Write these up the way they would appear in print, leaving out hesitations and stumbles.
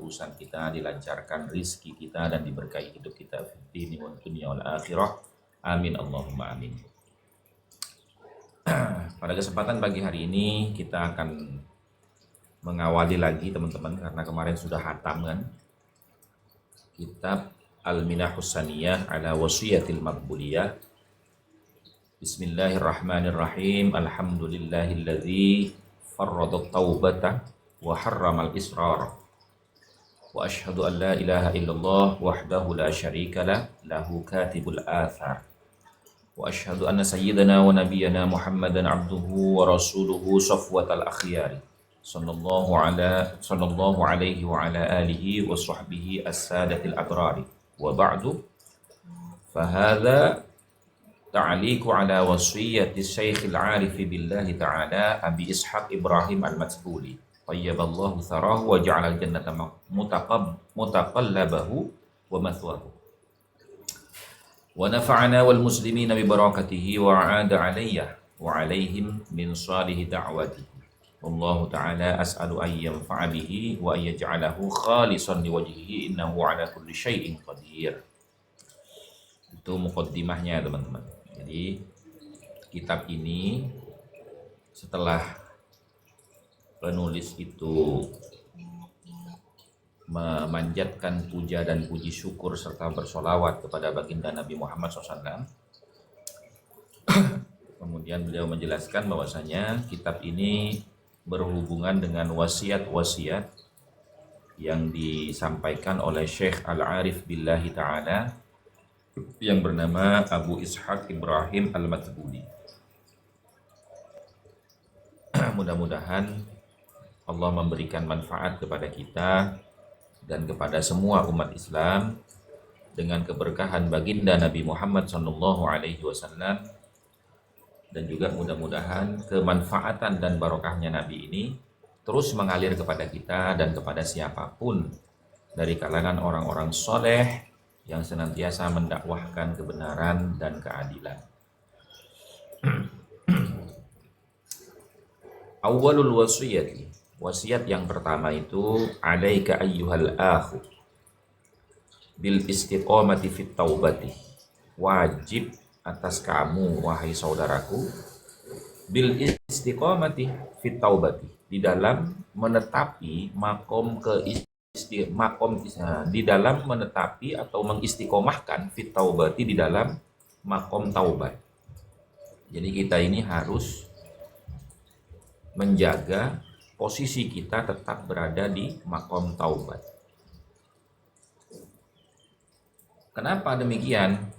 urusan kita, dilancarkan rizki kita, dan diberkahi hidup kita fid dini wal dunya wal akhirah. Amin Allahumma amin. Pada kesempatan pagi hari ini kita akan mengawali lagi teman-teman, karena kemarin sudah hatam kan kitab Al-Minahus Saniyah ala Wasiyatil Maqbuliyah. Bismillahirrahmanirrahim. Alhamdulillahilladzi farradat taubata wa harramal israr. Wa ashhadu an la ilaha illallah wahdahu la syarika lah, lahu katibul athar. Wa ashhadu anna sayyidana wa nabiyyana Muhammadan abduhu wa rasuluhu safwatal akhyari. Sallallahu alaihi wa ala alihi wa sahbihi as-sadatil abrari. Wa ba'du. Fahadha ta'liqu ala wasiyyati Syekhil Arif billahi ta'ala Abi Ishaq Ibrahim Al-Matsbuli. Tayyiballahu tharahu wa ja'alal jannata mutaqallabahu wa mathwahu. Wa nafa'ana wal muslimina bi barakatihi wa 'ada 'alayya wa 'alaihim min salihi da'watihi. Wallahu ta'ala as'alu an yanfa'a bihi wa an yaj'alahu khalisan liwajhihi innahu 'ala kulli syai'in qadir. Itu muqaddimahnya teman-teman. Jadi kitab ini setelah penulis itu memanjatkan puja dan puji syukur serta bersolawat kepada baginda Nabi Muhammad SAW, kemudian beliau menjelaskan bahwasanya kitab ini berhubungan dengan wasiat-wasiat yang disampaikan oleh Syekh Al-Arif billahi ta'ala yang bernama Abu Ishaq Ibrahim Al-Matsbuli. Mudah-mudahan Allah memberikan manfaat kepada kita dan kepada semua umat Islam dengan keberkahan baginda Nabi Muhammad SAW, dan juga mudah-mudahan kemanfaatan dan barokahnya Nabi ini terus mengalir kepada kita dan kepada siapapun dari kalangan orang-orang soleh yang senantiasa mendakwahkan kebenaran dan keadilan. Awwalul wasiyati, wasiat yang pertama itu, alaika ayyuhal akhu bil istiqamati fit taubati, wajib atas kamu wahai saudaraku, bil istiqamati fit taubati, di dalam menetapi di dalam menetapi atau mengistiqomahkan fit taubati, di dalam makom taubat. Jadi kita ini harus menjaga posisi kita tetap berada di makom taubat. Kenapa demikian?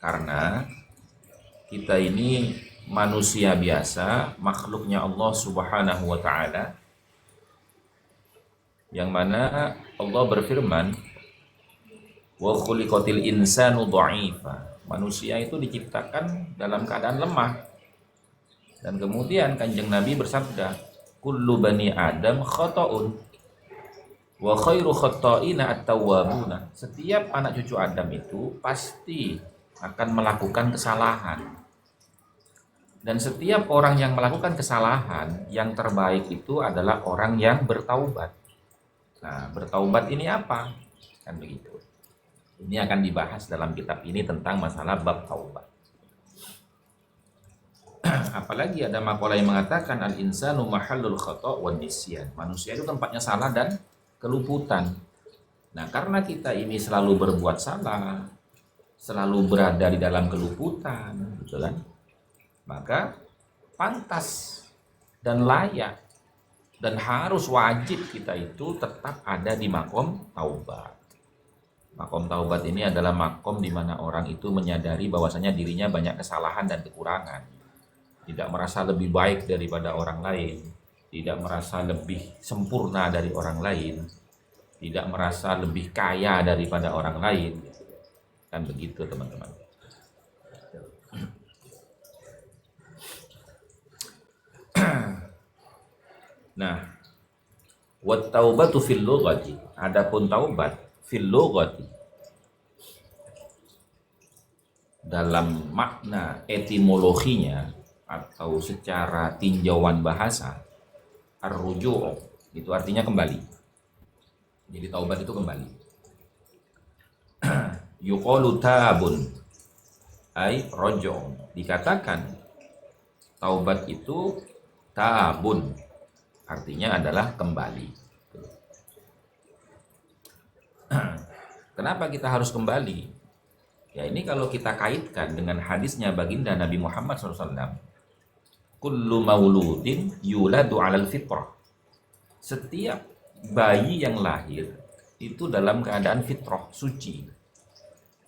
Karena kita ini manusia biasa, makhluknya Allah Subhanahu wa ta'ala, yang mana Allah berfirman, wa khuliqatil insanu dha'ifa, manusia itu diciptakan dalam keadaan lemah. Dan kemudian Kanjeng Nabi bersabda, kullu bani Adam khata'un wa khairu khata'ina at-tawwabuna. Setiap anak cucu Adam itu pasti akan melakukan kesalahan. Dan setiap orang yang melakukan kesalahan, yang terbaik itu adalah orang yang bertaubat. Nah, bertaubat ini apa? Kan begitu. Ini akan dibahas dalam kitab ini tentang masalah bab taubat. Apalagi ada makalah yang mengatakan al-insanu mahallul khata' wan nisyan. Manusia itu tempatnya salah dan keluputan. Nah, karena kita ini selalu berbuat salah, selalu berada di dalam keluputan, gitu kan? Maka pantas dan layak dan harus wajib kita itu tetap ada di makom taubat. Makom taubat ini adalah makom di mana orang itu menyadari bahwasanya dirinya banyak kesalahan dan kekurangan. Tidak merasa lebih baik daripada orang lain, tidak merasa lebih sempurna dari orang lain, tidak merasa lebih kaya daripada orang lain. Kan begitu teman-teman. Nah, wat taubatu fil lughati, adapun taubat fil lughati dalam makna etimologinya atau secara tinjauan bahasa, ar-ruju' itu artinya kembali. Jadi taubat itu kembali. Yuqalu tabun ay rojo. Dikatakan taubat itu tabun, artinya adalah kembali. Kenapa kita harus kembali? Ya ini kalau kita kaitkan dengan hadisnya baginda Nabi Muhammad SAW. Kullu mauludin yuladu alal fitrah. Setiap bayi yang lahir itu dalam keadaan fitrah, suci.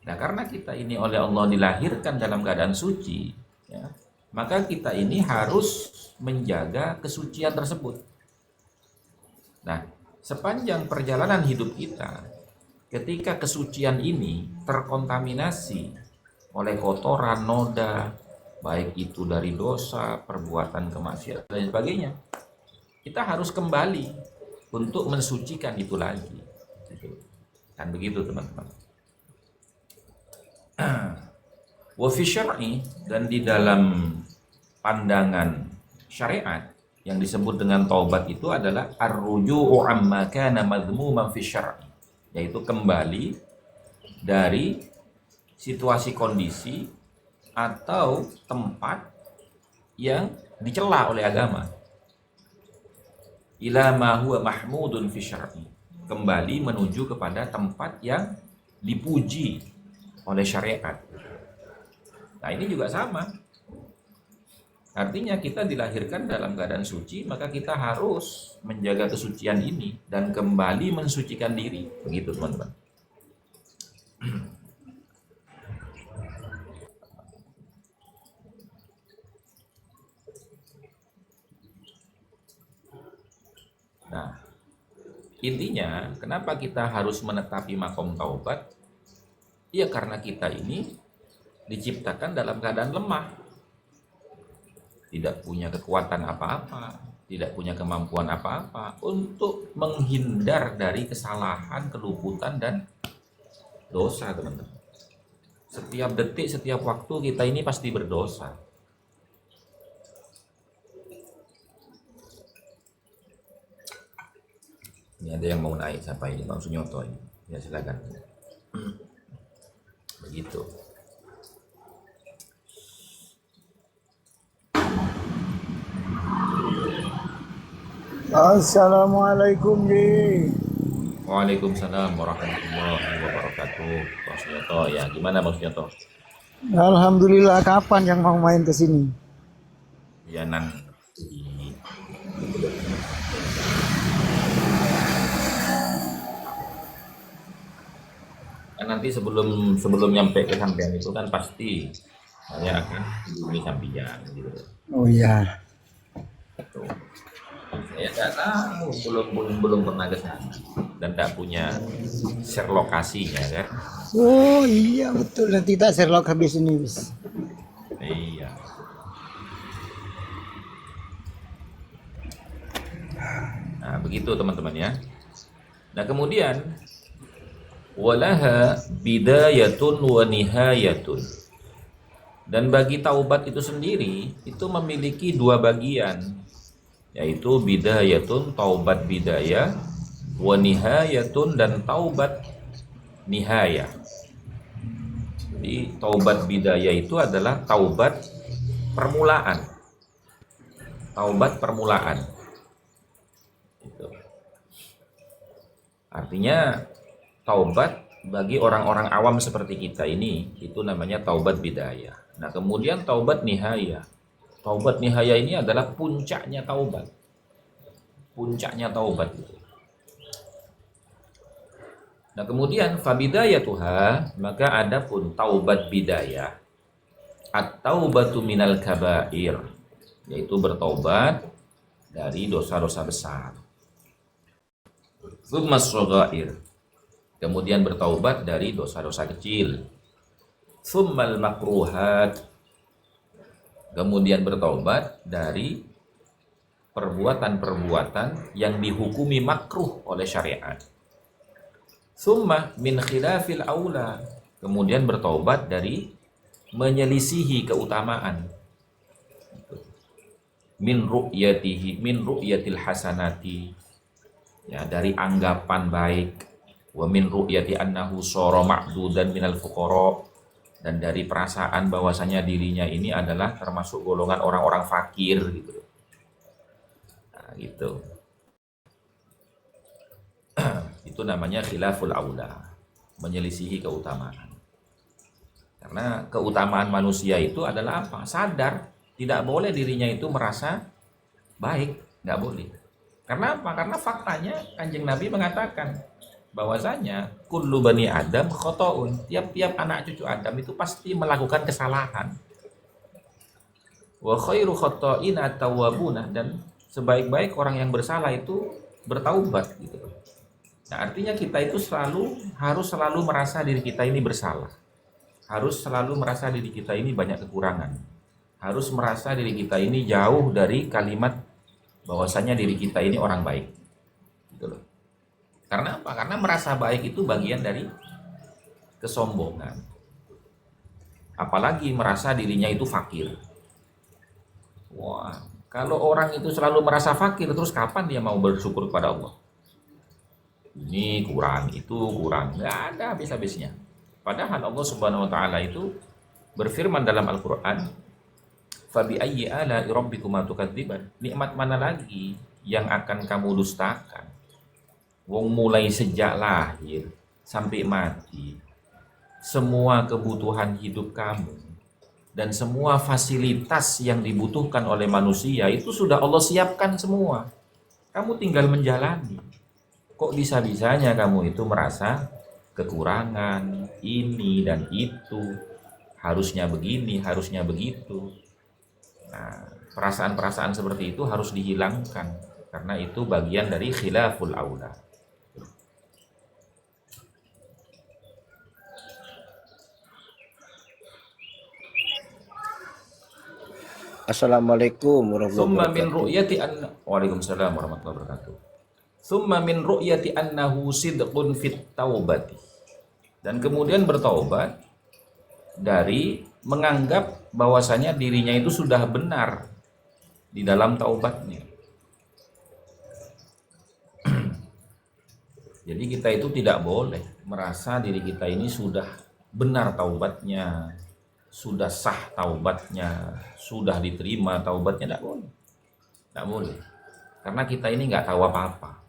Nah karena kita ini oleh Allah dilahirkan dalam keadaan suci, ya, maka kita ini harus menjaga kesucian tersebut. Nah sepanjang perjalanan hidup kita, ketika kesucian ini terkontaminasi oleh kotoran, noda, baik itu dari dosa, perbuatan kemaksiatan dan sebagainya, kita harus kembali untuk mensucikan itu lagi. Kan begitu teman-teman. Wa fi syar'i, dan di dalam pandangan syariat yang disebut dengan taubat itu adalah ar-ruju'u amma kana madhmuman fi syar'i, yaitu kembali dari situasi kondisi atau tempat yang dicela oleh agama, ila ma huwa mahmudun fi syar'i, kembali menuju kepada tempat yang dipuji oleh syariat. Nah ini juga sama, artinya kita dilahirkan dalam keadaan suci, maka kita harus menjaga kesucian ini dan kembali mensucikan diri. Begitu teman-teman. Nah, intinya kenapa kita harus menetapi makom taubat? Ya karena kita ini diciptakan dalam keadaan lemah, tidak punya kekuatan apa-apa, tidak punya kemampuan apa-apa untuk menghindar dari kesalahan, keluputan, dan dosa, teman-teman. Setiap detik, setiap waktu kita ini pasti berdosa. Ini ada yang mau naik, siapa ini? Bang Sunyoto ini. Ya silakan. Begitu. Assalamualaikum Ji. Waalaikumsalam warahmatullahi wabarakatuh. Bang Sunyoto, ya gimana Bang Sunyoto? Alhamdulillah, kapan yang mau main ke sini? Ya nanti. Nanti sebelum nyampe ke sampean itu kan pasti saya akan hubungi sampean gitu. Oh iya. Tuh. Saya nggak tahu, belum pernah ke sana dan tidak punya share lokasinya kan. Oh iya betul, nanti kita Sherlock habis ini bis. Iya. Nah begitu teman-teman ya. Nah kemudian walaha bidayatun wa nihayatun, dan bagi taubat itu sendiri itu memiliki dua bagian, yaitu bidayatun, taubat bidayah, wa nihayatun, dan taubat nihayah. Jadi taubat bidayah itu adalah taubat permulaan, taubat permulaan itu. Artinya taubat bagi orang-orang awam seperti kita ini itu namanya taubat bidayah. Nah kemudian taubat nihayah. Taubat nihayah ini adalah puncaknya taubat. Puncaknya taubat itu. Nah kemudian fabidayatuha, maka ada pun taubat bidayah at-taubatu minal kabair, yaitu bertaubat dari dosa-dosa besar. Tsummas shaghair, kemudian bertaubat dari dosa-dosa kecil. Tsummal makruhat, kemudian bertaubat dari perbuatan-perbuatan yang dihukumi makruh oleh syariat. Tsumma min khilafil aula, kemudian bertaubat dari menyelisihi keutamaan. Min ru'yatil hasanati, ya, dari anggapan baik, wa min ru'yati annahu sara ma'dudan minal fuqara, dan dari perasaan bahwasanya dirinya ini adalah termasuk golongan orang-orang fakir gitu. Nah, gitu. Itu namanya khilaful aula, menyelisihi keutamaan. Karena keutamaan manusia itu adalah apa? Sadar, tidak boleh dirinya itu merasa baik, nggak boleh. Karena apa? Karena faktanya Kanjeng Nabi mengatakan bahwasanya kullu bani Adam khotoun, tiap-tiap anak cucu Adam itu pasti melakukan kesalahan. Wa khairu khotoin at-tawwabuna, dan sebaik-baik orang yang bersalah itu bertaubat gitu. Nah, artinya kita itu harus selalu merasa diri kita ini bersalah. Harus selalu merasa diri kita ini banyak kekurangan. Harus merasa diri kita ini jauh dari kalimat bahwasanya diri kita ini orang baik. Gitu loh. Karena apa? Karena merasa baik itu bagian dari kesombongan. Apalagi merasa dirinya itu fakir. Wah, kalau orang itu selalu merasa fakir, terus kapan dia mau bersyukur kepada Allah? Ini kurang, itu kurang, nggak ada habis-habisnya. Padahal Allah Subhanahu wa taala itu berfirman dalam Al-Qur'an, "Fabi ayyi ala'i rabbikuma tukadziban?" Nikmat mana lagi yang akan kamu dustakan? Wong mulai sejak lahir sampai mati, semua kebutuhan hidup kamu dan semua fasilitas yang dibutuhkan oleh manusia itu sudah Allah siapkan semua. Kamu tinggal menjalani. Kok bisa-bisanya kamu itu merasa kekurangan ini dan itu, harusnya begini, harusnya begitu. Nah, perasaan-perasaan seperti itu harus dihilangkan, karena itu bagian dari khilaful aula. Assalamualaikum Summa warahmatullahi min wabarakatuh. ru'yati anna Waalaikumsalam warahmatullahi wabarakatuh. Summa min ru'yati annahu sidqun fit taubati. Dan kemudian bertaubat dari menganggap bahwasanya dirinya itu sudah benar di dalam taubatnya. Jadi kita itu tidak boleh merasa diri kita ini sudah benar taubatnya, sudah sah taubatnya, sudah diterima taubatnya, tidak boleh. Tidak boleh. Karena kita ini nggak tahu apa-apa.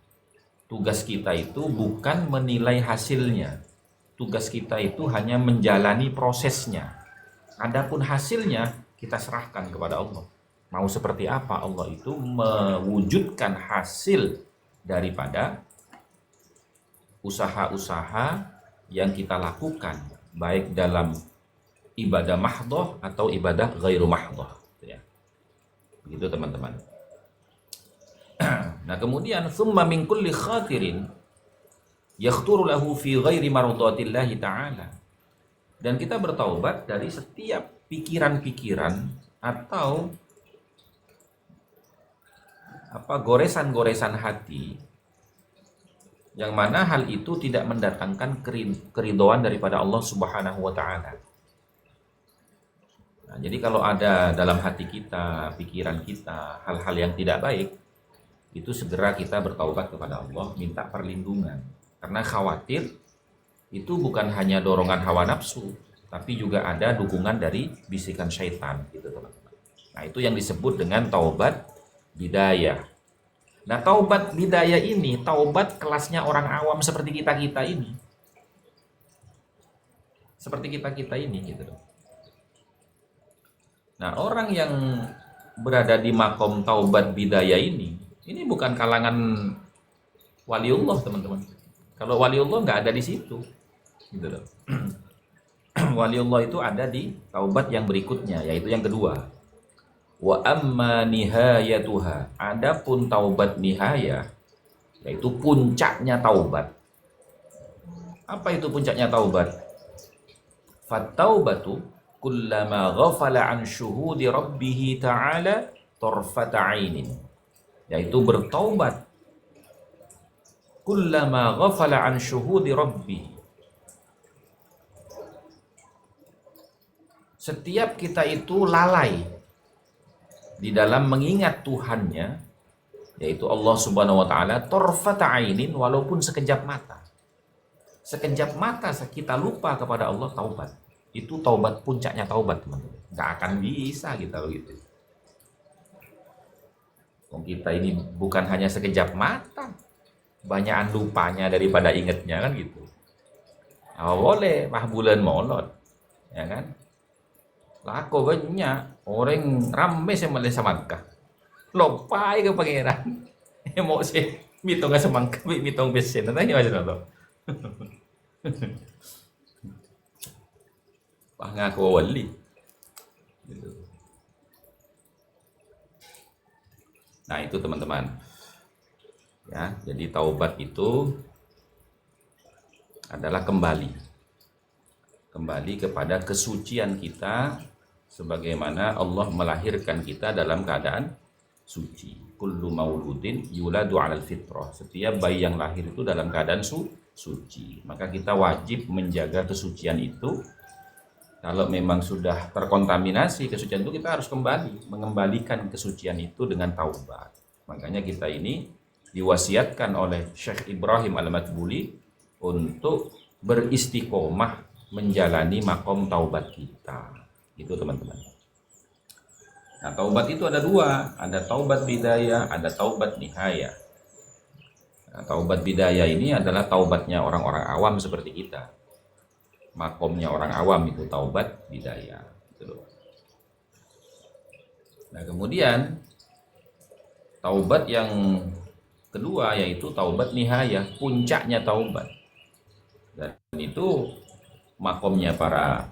Tugas kita itu bukan menilai hasilnya. Tugas kita itu hanya menjalani prosesnya. Adapun hasilnya kita serahkan kepada Allah. Mau seperti apa Allah itu mewujudkan hasil daripada usaha-usaha yang kita lakukan, baik dalam ibadah mahdhah atau ibadah ghairu mahdhah, ya. Begitu teman-teman. Nah, kemudian summa min kulli khatirin yakhturu lahu fi ghairi mardhatillahi ta'ala. Dan kita bertaubat dari setiap pikiran-pikiran atau goresan-goresan hati yang mana hal itu tidak mendatangkan keridhaan daripada Allah Subhanahu wa taala. Nah, jadi kalau ada dalam hati kita, pikiran kita hal-hal yang tidak baik, itu segera kita bertaubat kepada Allah, minta perlindungan. Karena khawatir itu bukan hanya dorongan hawa nafsu, tapi juga ada dukungan dari bisikan syaitan, gitu teman-teman. Nah, itu yang disebut dengan taubat bidayah. Nah, taubat bidayah ini taubat kelasnya orang awam seperti kita-kita ini. Seperti kita-kita ini, gitu. Nah, orang yang berada di makom taubat bidayah ini bukan kalangan waliullah, teman-teman. Kalau waliullah nggak ada di situ, gitu loh. Waliullah itu ada di taubat yang berikutnya, yaitu yang kedua. Wa amma nihayatuha. Adapun taubat nihayah, yaitu puncaknya taubat. Apa itu puncaknya taubat? Fattaubatu kullama ghafala an syuhudi rabbih ta'ala tarfata 'ainin. Yaitu bertaubat kullama ghafala an syuhudi rabbih. Setiap kita itu lalai di dalam mengingat Tuhannya, yaitu Allah Subhanahu wa taala tarfata ainin, walaupun sekejap mata. Sekejap mata kita lupa kepada Allah, taubat. Itu taubat, puncaknya taubat, teman-teman. Nggak akan bisa kita begitu. Kita ini bukan hanya sekejap mata, banyakan lupanya daripada ingatnya, kan gitu. Boleh mah bulan molot, ya kan? Lako banyak orang rame Malaysia Makkah, lopai ke pangeran, emosi mitong ka semangka, mitong besen, nanti macam apa? Wah, ngaku wali. Gitu. Nah itu teman-teman, ya. Jadi taubat itu adalah kembali kepada kesucian kita, sebagaimana Allah melahirkan kita dalam keadaan suci. Kullu mauludin yuladu 'alal fitrah. Setiap bayi yang lahir itu dalam keadaan suci. Maka kita wajib menjaga kesucian itu. Kalau memang sudah terkontaminasi kesucian itu, kita harus mengembalikan kesucian itu dengan taubat. Makanya kita ini diwasiatkan oleh Syekh Ibrahim Al-Matbuli untuk beristiqomah menjalani makom taubat kita. Itu teman-teman. Nah, taubat itu ada dua, ada taubat bidayah, ada taubat nihayah. Nah, taubat bidayah ini adalah taubatnya orang-orang awam seperti kita. Makomnya orang awam itu taubat bidayah. Gitu. Nah, kemudian taubat yang kedua yaitu taubat nihayah, puncaknya taubat. Dan itu makomnya para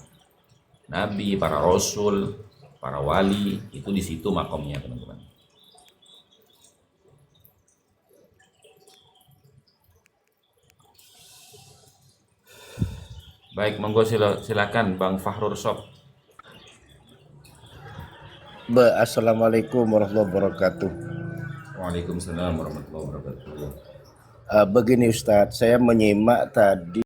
nabi, para rasul, para wali, itu di situ makomnya, teman-teman. Baik, monggo silakan Bang Fahrur Sob. Assalamualaikum warahmatullahi wabarakatuh. Waalaikumsalam warahmatullahi wabarakatuh. Begini Ustadz, saya menyimak tadi